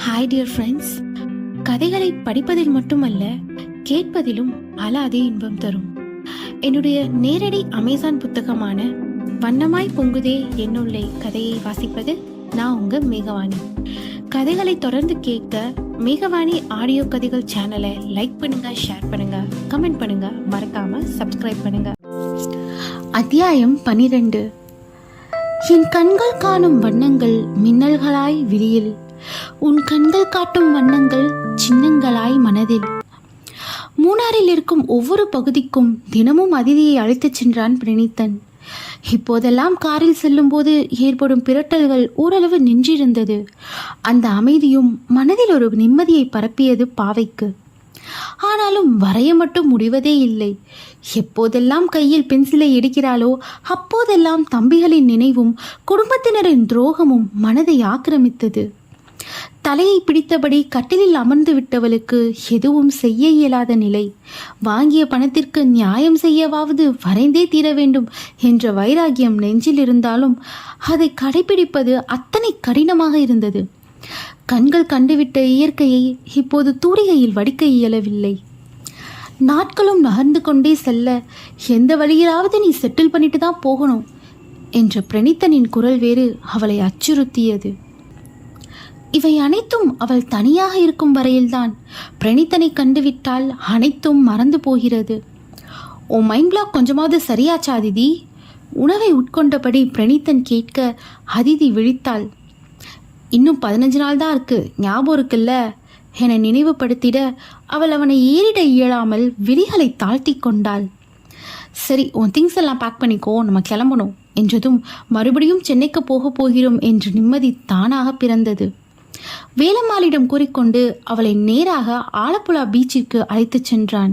Hi dear friends. கதைகளை படிப்பதில் மட்டுமல்ல, கேட்பதிலும் அலாதி இன்பம் தரும் என்னுடைய நேரடி அமேசான் புத்தகமான வண்ணமாய் பொங்குதே என்னுள்ளே கதையை வாசிப்பது நான் உங்க மேகவாணி. கதைகளை தொடர்ந்து கேட்க மேகவாணி ஆடியோ கதைகள் சேனலை லைக் பண்ணுங்க, ஷேர் பண்ணுங்க, கமெண்ட் பண்ணுங்க, மறக்காம சப்ஸ்கிரைப் பண்ணுங்க. அத்தியாயம் 12. என் கண்கள் காணும் வண்ணங்கள் மின்னல்களாய் விழியில், உன் கண்கள் காட்டும் வண்ணங்கள் சின்னங்களாய் மனதில். மூணாரில் இருக்கும் ஒவ்வொரு பகுதிக்கும் தினமும் அதிதியை அழைத்துச் சென்றான் பிரணீத்தன். இப்போதெல்லாம் காரில் செல்லும்போது ஏற்படும் பிரட்டல்கள் ஓரளவு நின்றிருந்தது. அந்த அமைதியும் மனதில் ஒரு நிம்மதியை பரப்பியது பாவைக்கு. ஆனாலும் வரைய மட்டும் முடிவதே இல்லை. எப்போதெல்லாம் கையில் பென்சிலை எடுக்கிறாளோ அப்போதெல்லாம் தம்பிகளின் நினைவும் குடும்பத்தினரின் துரோகமும் மனதை ஆக்கிரமித்தது. தலையை பிடித்தபடி கட்டிலில் அமர்ந்து விட்டவளுக்கு எதுவும் செய்ய இயலாத நிலை. வாங்கிய பணத்திற்கு நியாயம் செய்யவாவது வரைந்தே தீர வேண்டும் என்ற வைராகியம் நெஞ்சில் இருந்தாலும் அதை கடைபிடிப்பது அத்தனை கடினமாக இருந்தது. கண்கள் கண்டுவிட்ட இயற்கையை இப்போது தூரிகையில் வடிக்க இயலவில்லை. நாட்களும் நகர்ந்து கொண்டே செல்ல, எந்த வழியிலாவது நீ செட்டில் பண்ணிட்டு தான் போகணும் என்ற பிரணீத்தனின் குரல் வேறு அவளை அச்சுறுத்தியது. இவை அனைத்தும் அவள் தனியாக இருக்கும் வரையில்தான். பிரணீத்தனை கண்டுவிட்டால் அனைத்தும் மறந்து போகிறது. ஓ மைண்ட் பிளாக் கொஞ்சமாவது சரியாச்சா அதிதி? உணவை உட்கொண்டபடி பிரணீத்தன் கேட்க அதிதி விழித்தாள். இன்னும் 15 நாள் தான் இருக்கு, ஞாபகம் இருக்குல்ல என நினைவுபடுத்திட அவள் அவனை ஏறிட இயலாமல் விழிகளை தாழ்த்தி கொண்டாள். சரி, உன் திங்ஸ் எல்லாம் பேக் பண்ணிக்கோ, நம்ம கிளம்பணும் என்றதும் மறுபடியும் சென்னைக்கு போகிறோம் என்று நிம்மதி தானாக பிறந்தது. வேலம்மாளிடம் கூறிக்கொண்டு அவளை நேராக ஆலப்புழா பீச்சிற்கு அழைத்துச் சென்றான்.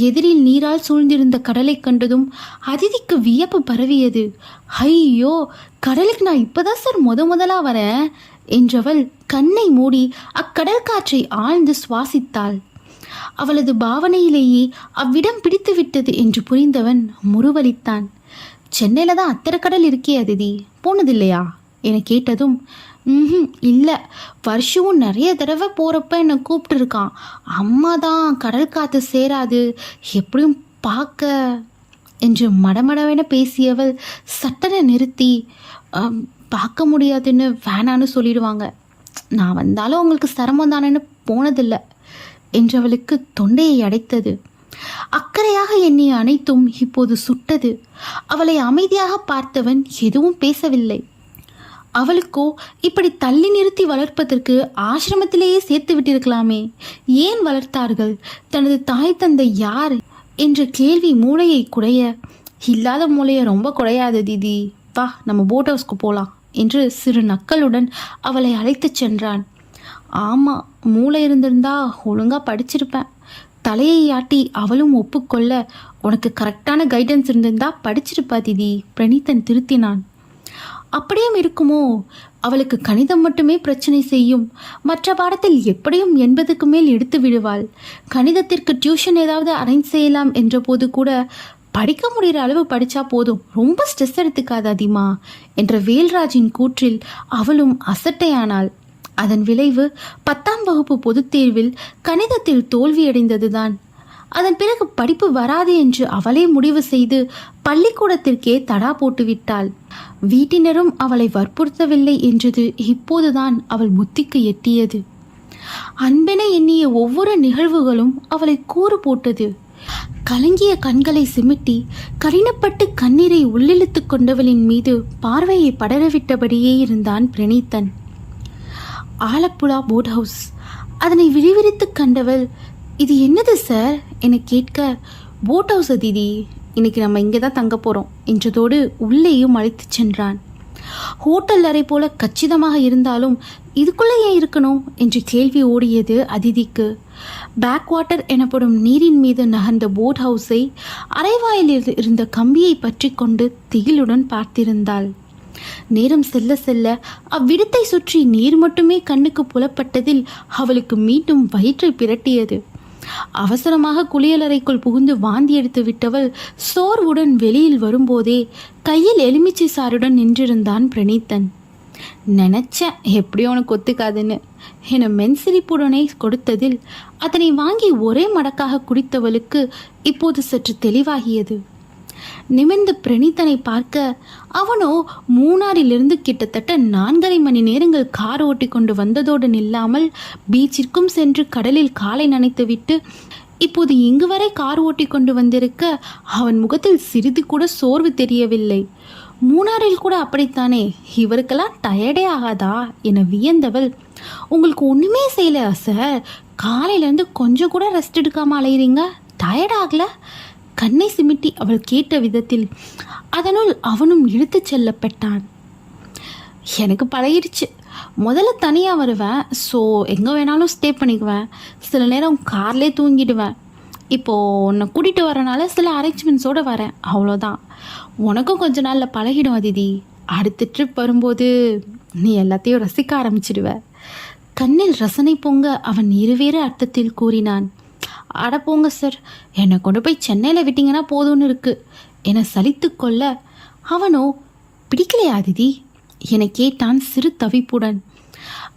எதிரில் நீரால் சூழ்ந்திருந்த கடலை கண்டதும் அதிதிக்கு வியப்பு பரவியது. ஐயோ, கடலுக்கு நான் இப்பதான் சார் முதலா வரேன் என்றவள் கண்ணை மூடி அக்கடல் காற்றை ஆழ்ந்து சுவாசித்தாள். அவளது பாவனையிலேயே அவ்விடம் பிடித்து விட்டது என்று புரிந்தவன் முறுவலித்தான். சென்னையில தான் அத்தனை கடல் இருக்கே அதிதி, போனதில்லையா என கேட்டதும் இல்லை, வருஷமும் நிறைய தடவை போகிறப்ப என்னை கூப்பிட்டுருக்கான். அம்மா தான் கடல் காற்று சேராது, எப்படியும் பார்க்க என்று மடமடவென பேசியவள் சட்டனை நிறுத்தி, பார்க்க முடியாதுன்னு வேணான்னு சொல்லிடுவாங்க, நான் வந்தாலும் உங்களுக்கு சிரமம் தானேன்னு போனதில்லை என்றவளுக்கு தொண்டையை அடைத்தது. அக்கறையாக எண்ணிய அனைத்தும் இப்போது சுட்டது. அவளை அமைதியாக பார்த்தவன் எதுவும் பேசவில்லை. அவளுக்கோ இப்படி தள்ளி நிறுத்தி வளர்ப்பதற்கு ஆசிரமத்திலேயே சேர்த்து விட்டிருக்கலாமே, ஏன் வளர்த்தார்கள்? தனது தாய் தந்தை யார் என்ற கேள்வி மூளையை குடைய, இல்லாத மூளையை ரொம்ப குறையாது தீதி, வா நம்ம போட் ஹவுஸ்க்கு போகலாம் என்று சிறு நக்களுடன் அவளை அழைத்துச் சென்றான். ஆமாம், மூளை இருந்திருந்தா ஒழுங்காக படிச்சிருப்பேன். தலையை ஆட்டி அவளும் ஒப்புக்கொள்ள, உனக்கு கரெக்டான கைடன்ஸ் இருந்திருந்தா படிச்சிருப்பா தீதி, பிரணீத்தன் திருத்தினான். அப்படியும் இருக்குமோ? அவளுக்கு கணிதம் மட்டுமே பிரச்சனை செய்யும், மற்ற பாடத்தில் எப்படியும் 80க்கு மேல் எடுத்து விடுவாள். கணிதத்திற்கு டியூஷன் ஏதாவது அரேஞ்ச் செய்யலாம் என்ற போது கூட, படிக்க முடிகிற அளவு படித்தா போதும், ரொம்ப ஸ்ட்ரெஸ் எடுத்துக்காது அதிமா என்ற வேல்ராஜின் கூற்றில் அவளும் அசட்டையானாள். அதன் விளைவு 10ஆம் வகுப்பு பொதுத் தேர்வில் கணிதத்தில் தோல்வியடைந்ததுதான். அதன் பிறகு படிப்பு வராது என்று அவளே முடிவு செய்து பள்ளிக்கூடத்திற்கே தடா போட்டுவிட்டாள். வீட்டினரும் அவளை வற்புறுத்தவில்லை என்றது இப்போதுதான் அவள் புத்திக்கு எட்டியது. அன்பென எண்ணிய ஒவ்வொரு நிகழ்வுகளும் அவளை கூறு போட்டது. கலங்கிய கண்களை சிமிட்டி கடினப்பட்டு கண்ணீரை உள்ளிழுத்து கொண்டவளின் மீது பார்வையை படரவிட்டபடியே இருந்தான் பிரணீத்தன். Alappuzha boat house. அதனை விரிவிரித்து கண்டவள், இது என்னது சார் என கேட்க, போட் ஹவுஸ் அதிதி, இன்னைக்கு நம்ம இங்கே தான் தங்க போகிறோம் என்றதோடு உள்ளேயும் அழைத்து சென்றான். ஹோட்டல் அறை போல கச்சிதமாக இருந்தாலும் இதுக்குள்ளே ஏன் இருக்கணும் என்று கேள்வி ஓடியது அதிதிக்கு. பேக் வாட்டர் எனப்படும் நீரின் மீது நகர்ந்த போட் ஹவுஸை அரைவாயில் இருந்த கம்பியை பற்றி கொண்டு திகிலுடன் பார்த்திருந்தாள். நேரம் செல்ல செல்ல அவ்விடத்தை சுற்றி நீர் மட்டுமே கண்ணுக்கு புலப்பட்டதில் அவளுக்கு மீண்டும் வயிற்றை பிரட்டியது. அவசரமாக குளியலறைக்குள் புகுந்து வாந்தி எடுத்து விட்டவள் சோர்வுடன் வெளியில் வரும்போதே கையில் எலுமிச்சை சாறுடன் நின்றிருந்தான் பிரணீத்தன். நினச்சேன் எப்படியோ உனக்கு ஒத்துக்காதுன்னு. என மென்சிரிப்புடனே கொடுத்ததில் அதனை வாங்கி ஒரே மடக்காக குடித்தவளுக்கு இப்போது சற்று தெளிவாகியது. நிமிர்ந்து பிரணீத்தனை பார்க்க அவனோ மூணாறிலிருந்து கிட்டத்தட்ட 4.5 மணி நேரங்கள் கார் ஓட்டி கொண்டு வந்ததோடு நில்லாமல் பீச்சிற்கும் சென்று கடலில் காலை நனைத்துவிட்டு இப்போது இங்கு வரை கார் ஓட்டி கொண்டு வந்திருக்க அவன் முகத்தில் சிறிது கூட சோர்வு தெரியவில்லை. மூணாறில் கூட அப்படித்தானே, இவருக்கெல்லாம் டயர்டே ஆகாதா என வியந்தவள், உங்களுக்கு ஒன்றுமே செய்யல சார், காலையிலேருந்து கொஞ்சம் கூட ரெஸ்ட் எடுக்காமல் அலையிறீங்க, டயர்ட் ஆகல? கண்ணை சிமிட்டி அவள் கேட்ட விதத்தில் அதனுள் அவனும் இழுத்துச் செல்லப்பட்டான். எனக்கு பழகிடுச்சு. முதல்ல தனியாக வருவேன், ஸோ எங்கே வேணாலும் ஸ்டே பண்ணிக்குவேன். சில நேரம் கார்லேயே தூங்கிடுவேன். இப்போது உன்னை கூட்டிகிட்டு வரனால சில அரேஞ்ச்மெண்ட்ஸோடு வரேன், அவ்வளோதான். உனக்கும் கொஞ்ச நாளில் பழகிடும் அதிதி. அடுத்த ட்ரிப் வரும்போது நீ எல்லாத்தையும் ரசிக்க ஆரம்பிச்சிடுவ. கண்ணில் ரசனை பொங்க அவன் இருவேறு அர்த்தத்தில் கூறினான். அட போங்க சார், என்னை கொண்டு போய் சென்னையில் விட்டீங்கன்னா போதும்னு இருக்கு என சலித்து கொள்ள அவனோ பிடிக்கலையா அதிதி என கேட்டான் சிறு தவிப்புடன்.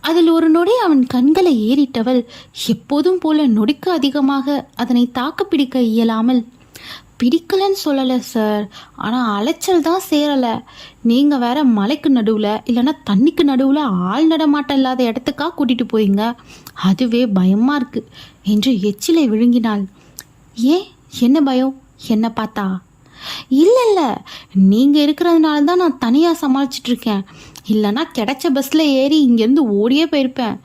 அதில் ஒரு நொடி அவன் கண்களை ஏறிட்டவள் எப்போதும் போல நொடிக்கு அதிகமாக அதனை தாக்கு பிடிக்க இயலாமல், பிடிக்கலன்னு சொல்லலை சார், ஆனால் அலைச்சல் தான் சேரலை. நீங்கள் வேற மலைக்கு நடுவில் இல்லைன்னா தண்ணிக்கு நடுவில் ஆள் நடமாட்டம் இல்லாத இடத்துக்கா கூட்டிகிட்டு போயிங்க, அதுவே பயமாக இருக்குது என்று எச்சிலை விழுங்கினாள். ஏன், என்ன பயம்? என்ன பார்த்தா? இல்லை, நீங்கள் இருக்கிறதுனால தான் நான் தனியாக சமாளிச்சிட்ருக்கேன். இல்லைனா கிடைச்ச பஸ்ஸில் ஏறி இங்கேருந்து ஓடியே போயிருப்பேன்.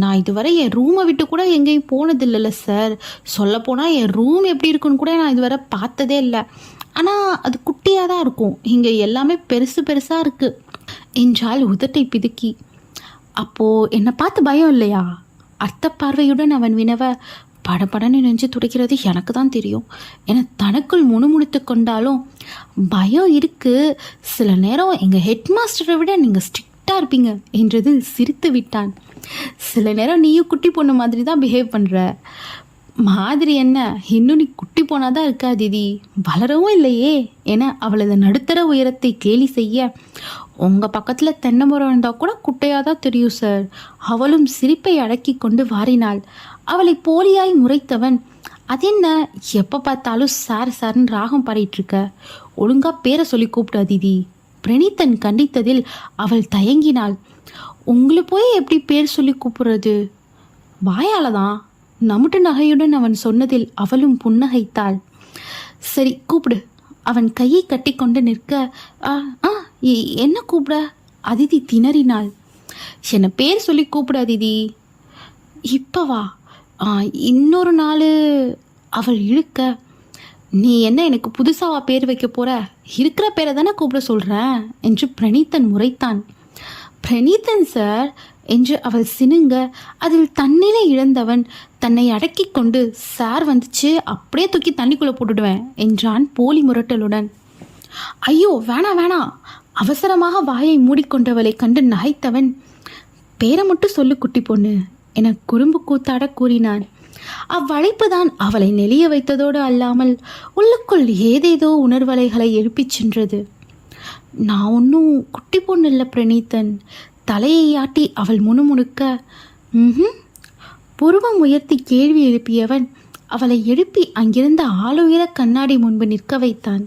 நான் இதுவரை என் ரூமை விட்டு கூட எங்கேயும் போனதில்லைல்ல சார். சொல்லப்போனால் என் ரூம் எப்படி இருக்குன்னு கூட நான் இதுவரை பார்த்ததே இல்லை. ஆனால் அது குட்டியாக தான் இருக்கும், இங்கே எல்லாமே பெருசாக இருக்குது என்றால் உதட்டை பிதுக்கி. அப்போது என்னை பார்த்து பயம் இல்லையா? அர்த்த பார்வையுடன் அவன் வினவ, படபடன்னு நெஞ்சு துடைக்கிறது எனக்கு தான் தெரியும் என தனக்குள் முணுமுணுத்து கொண்டாலும், பயம் இருக்குது, சில நேரம் எங்கள் ஹெட் மாஸ்டரை விட நீங்கள் ஸ்ட்ரிக்டாக இருப்பீங்க என்றது சிரித்து விட்டான். சில நேரம் நீயும் குட்டி பொண்ணு மாதிரி தான் பிஹேவ் பண்ணுற. மாதிரி என்ன, இன்னும் நீ குட்டி போனாதான் இருக்கா தீதி, வளரவும் இல்லையே என அவளது நடுத்தர உயரத்தை கேலி செய்ய, உங்கள் பக்கத்தில் தென்னை மரம் இருந்தால் கூட குட்டையாக தான் தெரியும் சார். அவளும் சிரிப்பை அடக்கி கொண்டு வாரினாள். அவளை போலியாய் முறைத்தவன், அதென்ன எப்போ பார்த்தாலும் சார்னு ராகம் பாடிட்டுருக்க, ஒழுங்காக பேரை சொல்லி கூப்பிட்டா தீதி. பிரணீத்தன் கண்டித்ததில் அவள் தயங்கினாள். உங்களை போய் எப்படி பேர் சொல்லி கூப்பிடுறது? வாயால தான். நமுட்டு நகையுடன் அவன் சொன்னதில் அவளும் புன்னகைத்தாள். சரி கூப்பிடு. அவன் கையை கட்டி கொண்டு நிற்க, என்ன கூப்பிட? அதிதி திணறினாள். என்னை பேர் சொல்லி கூப்பிட அதிதி. இப்பவா? இன்னொரு நாள் அவள் இழுக்க, நீ என்ன எனக்கு புதுசாவா பேர் வைக்க போற? இருக்கிற பேரை தானே கூப்பிட சொல்கிறேன் என்று பிரணீத்தன் முறைத்தான். பிரணீத்தன் சார் என்று அவள் சினுங்க, அதில் தண்ணீரை இழந்தவன் தன்னை அடக்கி கொண்டு, சார் வந்துச்சு அப்படியே தூக்கி தண்ணிக்குள்ளே போட்டுடுவேன் என்றான் போலி முரட்டலுடன். ஐயோ வேணாம். அவசரமாக வாயை மூடிக்கொண்டவளை கண்டு நகைத்தவன், பேரை மட்டும் சொல்லு குட்டி பொண்ணு என குறும்பு கூத்தாட கூறினான். அவ்வழைப்பு தான் அவளை நெளிய வைத்ததோடு அல்லாமல் உள்ளுக்குள் ஏதேதோ உணர்வலைகளை எழுப்பிச் சென்றது. நான் ஒன்றும் குட்டி பொண்ணு இல்லை பிரணீத்தன். தலையை ஆட்டி அவள் முணுமுணுக்க, புருவம் உயர்த்தி கேள்வி எழுப்பியவன் அவளை எழுப்பி அங்கிருந்த ஆளுயர கண்ணாடி முன்பு நிற்க வைத்தான்.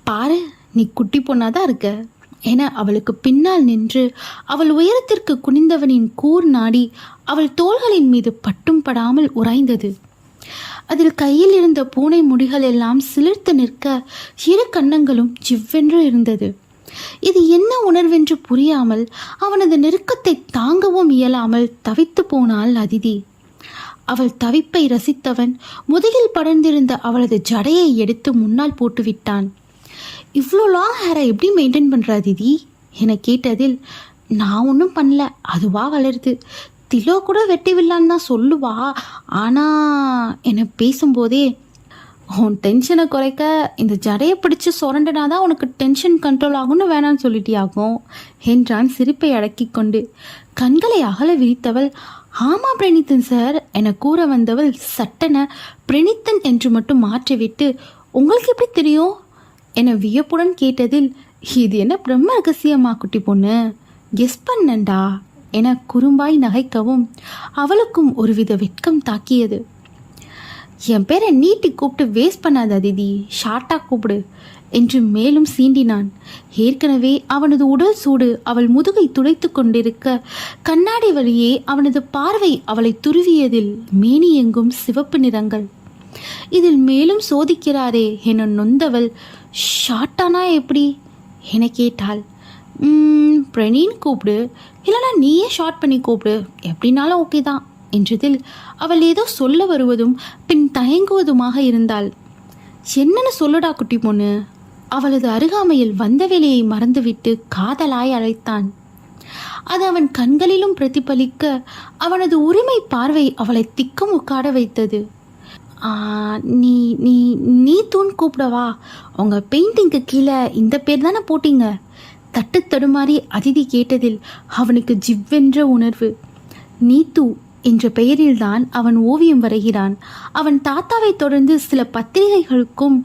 பாரு, நீ குட்டி பொண்ணாதான் இருக்க என அவளுக்கு பின்னால் நின்று அவள் உயரத்திற்கு குனிந்தவனின் கூர் நாடி அவள் தோள்களின் மீது பட்டும் படாமல் உராய்ந்தது. அதில் கையில் இருந்த பூனை முடிகள் எல்லாம் சிலிர்த்து நிற்க இரு கன்னங்களும் ஜிவ்வென்று இருந்தது. இது என்ன உணர்வென்று புரியாமல் அவனது நெருக்கத்தை தாங்கவும் இயலாமல் தவித்து போனாள் அதிதி. அவள் தவிப்பை ரசித்தவன் முதுகில் படர்ந்திருந்த அவளது ஜடையை எடுத்து முன்னால் போட்டுவிட்டான். இவ்வளோ லாங் ஹேரை எப்படி மெயின்டைன் பண்ணுற அதிதி என கேட்டதில், நான் ஒன்றும் பண்ணல, அதுவாக வளருது. திலோ கூட வெட்டி விடலான்னு தான் சொல்லுவா, ஆனால் என பேசும்போதே, உன் டென்ஷனை குறைக்க இந்த ஜடையை பிடிச்சி சுரண்டனாதான் உனக்கு டென்ஷன் கண்ட்ரோல் ஆகும்னு வேணான்னு சொல்லிட்டியாகும் என்றான் சிரிப்பை அடக்கி கொண்டு. கண்களை அகல விரித்தவள், ஆமாம் பிரணீத்தன் சார் என கூற வந்தவள் சட்டென பிரணீத்தன் என்று மட்டும் மாற்றிவிட்டு, உங்களுக்கு எப்படி தெரியும் என வியப்புடன் கேட்டதில், இது என்ன பிரம்ம ரகசியமா குட்டி பொண்ணு எஸ் பண்ணண்டா என குறும்பாய் நகைக்கவும் அவளுக்கும் ஒருவித வெட்கம் தாக்கியது. என் பேரை நீட்டி கூப்பிட்டு வேஸ்ட் பண்ணாத அதிதி, ஷார்ட்டாக கூப்பிடு என்று மேலும் சீண்டினான். ஏற்கனவே அவனது உடல் சூடு அவள் முதுகை துளைத்து கொண்டிருக்க கண்ணாடி வழியே அவனது பார்வை அவளை துருவியதில் மேனி எங்கும் சிவப்பு நிறங்கள். இதில் மேலும் சோதிக்கிறாரே என நொந்தவள், ஷார்ட்டானா எப்படி என கேட்டாள். பிரணின்னு கூப்பிடு, இல்லைனா நீயே ஷார்ட் பண்ணி கூப்பிடு, எப்படின்னாலும் ஓகே தான் என்றதில் அவள் ஏதோ சொல்ல வருவதும் பின் தயங்குவதுமாக இருந்தாள். என்னன்னு சொல்லுடா குட்டி பொண்ணு. அவளது அருகாமையில் வந்த வேலையை மறந்துவிட்டு காதலாய் அழைத்தான். அது அவன் கண்களிலும் பிரதிபலிக்க அவனது உரிமை பார்வை அவளை திக்குமுக்காட வைத்தது. நீ நீ நீ தூண் கூப்பிடவா? உங்கள் பெயிண்டிங்க்கு கீழே இந்த பேர் தானே போட்டீங்க? தட்டு தடுமாறி அதிதி கேட்டதில் அவனுக்கு ஜிவ்வென்ற உணர்வு. நீத்து என்ற பெயரில்தான் அவன் ஓவியம் வரைகிறான். அவன் தாத்தாவை தொடர்ந்து சில பத்திரிகைகளுக்கும்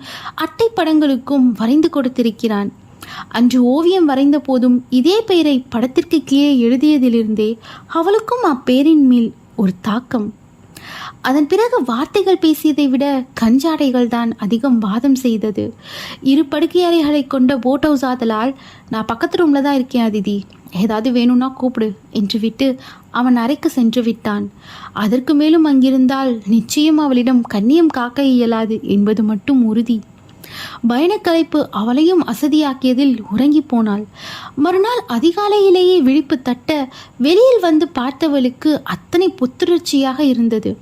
அட்டை படங்களுக்கும் வரைந்து கொடுத்திருக்கிறான். அன்று ஓவியம் வரைந்த போதும் இதே பெயரை படத்திற்கு கீழே எழுதியதிலிருந்தே அவளுக்கும் அப்பெயரின் மேல் ஒரு தாக்கம். அதன் பிறகு வார்த்தைகள் பேசியதை விட கஞ்சாடைகள் தான் அதிகம் வாதம் செய்தது. 2 படுக்கை அறைகளை கொண்ட போட் ஹவுஸ் ஆதலால் நான் பக்கத்து ரூமில் தான் இருக்கேன் அதிதி, ஏதாவது வேணும்னா கூப்பிடு என்று விட்டு அவன் அறைக்கு சென்று விட்டான். அதற்கு மேலும் அங்கிருந்தால் நிச்சயம் அவளிடம் கண்ணியம் காக்க இயலாது என்பது மட்டும் உறுதி. பயணக்கலைப்பு அவளையும் அசதியாக்கியதில் உறங்கி போனாள். மறுநாள் அதிகாலையிலேயே விழிப்பு தட்ட வெளியில் வந்து பார்த்தவளுக்கு அத்தனை புத்துணர்ச்சியாக இருந்தது.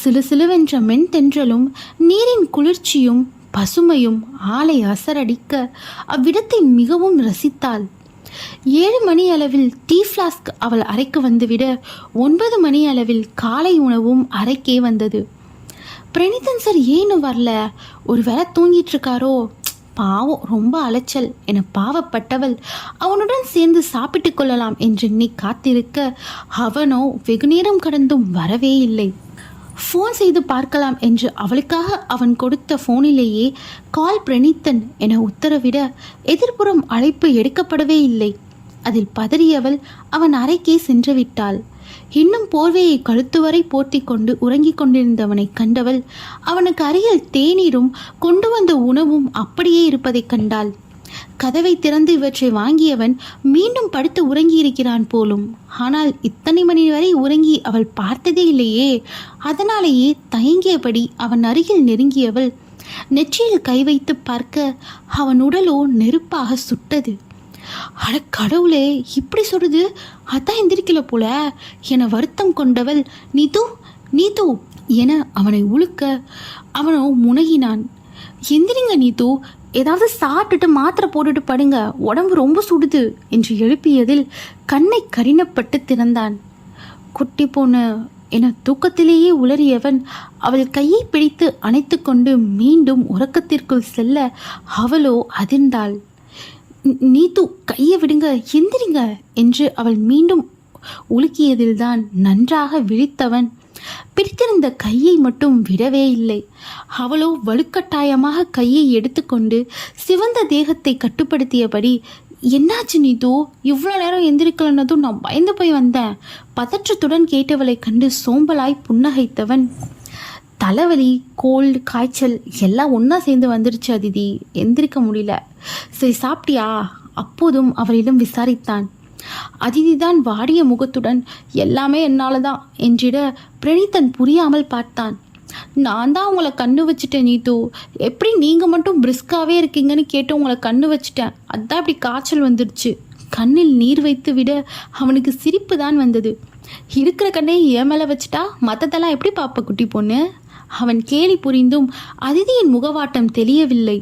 சிலுசிலுவென்ற மென்தென்றலும் நீரின் குளிர்ச்சியும் பசுமையும் ஆளை அசரடிக்க அவ்விடத்தை மிகவும் ரசித்தாள். 7 மணி அளவில் டீ ஃப்ளாஸ்க் அவள் அறைக்கு வந்துவிட 9 மணி அளவில் காலை உணவும் அறைக்கே வந்தது. பிரணிதன் சார் ஏன்னு வரல? ஒரு வேளை தூங்கிட்டு இருக்காரோ? பாவம், ரொம்ப அலைச்சல் என பாவப்பட்டவள் அவனுடன் சேர்ந்து சாப்பிட்டு கொள்ளலாம் என்று எண்ணி காத்திருக்க அவனோ வெகுநேரம் கடந்தும் வரவே இல்லை. ஃபோன் செய்து பார்க்கலாம் என்று அவளுக்காக அவன் கொடுத்த ஃபோனிலேயே கால் பிரணித்தன் என உத்தரவிட எதிர்ப்புறம் அழைப்பு எடுக்கப்படவே இல்லை. அதில் பதறியவள் அவன் அறைக்கே சென்று விட்டாள். இன்னும் போர்வையை கழுத்து வரை போர்த்தி கொண்டு உறங்கிக் கொண்டிருந்தவனை கண்டவள் அவனுக்கு அருகில் தேநீரும் கொண்டு வந்த உணவும் அப்படியே இருப்பதைக் கண்டாள். கதவை திறந்து இவற்றை வாங்கியவன் மீண்டும் படுத்து உறங்கியிருக்கிறான் போலும். ஆனால் இத்தனை மணி வரை உறங்கி அவள் பார்த்ததே இல்லையே. அதனாலேயே தயங்கியபடி அவன் அருகில் நெருங்கியவள் நெற்றியில் கை வைத்து பார்க்க அவன் உடலோ நெருப்பாக சுட்டது. அட கடவுளே, இப்படி சொல்லுது, அதான் எந்திரிக்கல போல என வருத்தம் கொண்டவள் நீது நீது என அவனை உழுக்க அவனோ முனகினான். எந்திரிங்க நீது, ஏதாவது சாப்பிட்டுட்டு மாத்திரை போட்டுட்டு படுங்க, உடம்பு ரொம்ப சுடுது என்று எழுப்பியதில் கண்ணை கரினப்பட்டு திறந்தான். குட்டி பொண்ணு என தூக்கத்திலேயே உளறியவன் அவள் கையை பிடித்து அணைத்து கொண்டு மீண்டும் உறக்கத்திற்குள் செல்ல அவளோ அதிர்ந்தாள். நீத்து, கையை விடுங்க, எந்திரிங்க என்று அவள் மீண்டும் உலுக்கியதில்தான் நன்றாக விழித்தவன் பிடித்திருந்த கையை மட்டும் விடவே இல்லை. அவளோ வலுக்கட்டாயமாக கையை எடுத்துக்கொண்டு சிவந்த தேகத்தை கட்டுப்படுத்தியபடி, என்னாச்சு நீது, இவ்வளோ நேரம் எந்திரிக்கலன்னதும் நான் பயந்து போய் வந்தேன். பதற்றத்துடன் கேட்டவளை கண்டு சோம்பலாய் புன்னகைத்தவன், தலைவலி, கோல்டு, காய்ச்சல் எல்லாம் ஒன்றா சேர்ந்து வந்துருச்சு அதிதி, எந்திரிக்க முடியல. சரி சாப்பிட்டியா? அப்போதும் அவளிடம் விசாரித்தான். அதிதிதான் வாடிய முகத்துடன் எல்லாமே என்னால தான் என்றிட பிரணித்தன் புரியாமல் பார்த்தான். நான் தான் உங்களை கண்ணு வச்சுட்டேன் நீத்து, எப்படி நீங்கள் மட்டும் பிரிஸ்காவே இருக்கீங்கன்னு கேட்டு உங்களை கண்ணு வச்சுட்டேன், அதான் அப்படி காய்ச்சல் வந்துடுச்சு. கண்ணில் நீர் வைத்து விட அவனுக்கு சிரிப்பு தான் வந்தது. இருக்கிற கண்ணே ஏன் மேலே வச்சுட்டா மற்றதெல்லாம் எப்படி பார்ப்ப குட்டி பொண்ணு? அவன் கேலி புரிந்தும் அதிதியின் முகவாட்டம் தெரியவில்லை.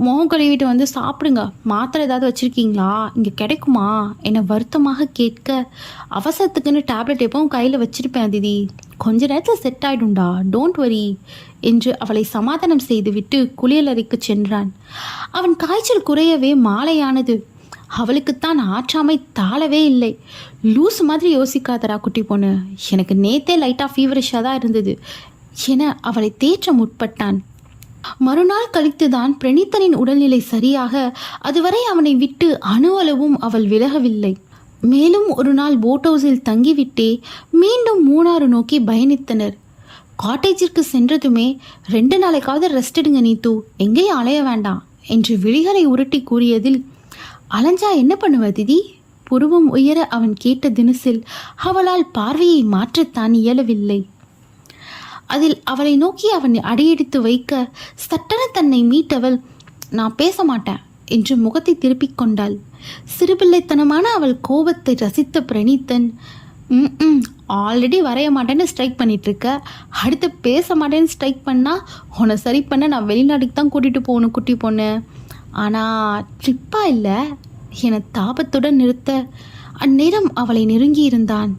முகம் கழுவிட்டு வந்து சாப்பிடுங்க, மாத்திரை ஏதாவது வச்சுருக்கீங்களா, இங்கே கிடைக்குமா என வருத்தமாக கேட்க, அவசரத்துக்குன்னு டேப்லெட் எப்பவும் கையில் வச்சிருப்பேன் அதிதி, கொஞ்ச நேரத்தில் செட் ஆகிடும்டா, டோன்ட் வரி என்று அவளை சமாதானம் செய்துவிட்டு குளியலறைக்கு சென்றான். அவன் காய்ச்சல் குறையவே மாலையானது. அவளுக்குத்தான் ஆற்றாமை தாளவே இல்லை. லூஸ் மாதிரி யோசிக்காதரா குட்டி பொண்ணு, எனக்கு நேத்தே லைட்டாக ஃபீவரிஷாக தான் இருந்தது என அவளை தேற்ற முற்பட்டான். மறுநாள் கழித்துதான் பிரணித்தனின் உடல்நிலை சரியாக, அதுவரை அவனை விட்டு அணுவளவும் அவள் விலகவில்லை. மேலும் ஒரு நாள் போட் ஹவுஸில் தங்கிவிட்டே மீண்டும் மூணாறு நோக்கி பயணித்தனர். காட்டேஜிற்கு சென்றதுமே 2 நாளைக்காவது ரெஸ்ட் எடுங்க நீத்து, எங்கேயும் அலைய வேண்டாம் என்று விழிகளை உருட்டி கூறியதில், அலைஞ்சா என்ன பண்ணுவ திதி? புருவம் உயர அவன் கேட்ட தினசில் அவளால் பார்வையை மாற்றத்தான் இயலவில்லை. அதில் அவளை நோக்கி அவன் அடியெடுத்து வைக்க சட்டென தன்னை மீட்டவள், நான் பேச மாட்டேன் என்று முகத்தை திருப்பிக் கொண்டாள். சிறுபிள்ளைத்தனமான அவள் கோபத்தை ரசித்த பிரணீத்தன், ஆல்ரெடி வரைய மாட்டேன்னு ஸ்ட்ரைக் பண்ணிட்டு இருக்க, அடுத்து பேச மாட்டேன்னு ஸ்ட்ரைக் பண்ணால் உன்னை சரி பண்ண நான் வெளிநாட்டுக்கு தான் கூட்டிகிட்டு போகணும் குட்டி பொண்ணு, ஆனால் ட்ரிப்பாக இல்லை என தாபத்துடன் நிறுத்த அந்நேரம் அவளை நெருங்கியிருந்தான்.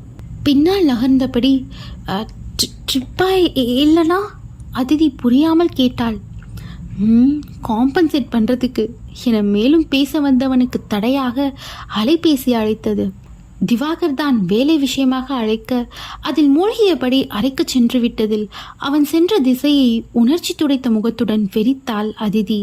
பின்னால் நகர்ந்தபடி, ட்ரிப்பா இல்லைனா? அதிதி புரியாமல் கேட்டாள். காம்பன்சேட் பண்ணுறதுக்கு என மேலும் பேச வந்தவனுக்கு தடையாக அலைபேசி அழைத்தது. திவாகர் தான் வேலை விஷயமாக அழைக்க அதில் மூழ்கியபடி அறைக்கு சென்று விட்டதில் அவன் சென்ற திசையை உணர்ச்சி துடைத்த முகத்துடன் வெறித்தாள் அதிதி.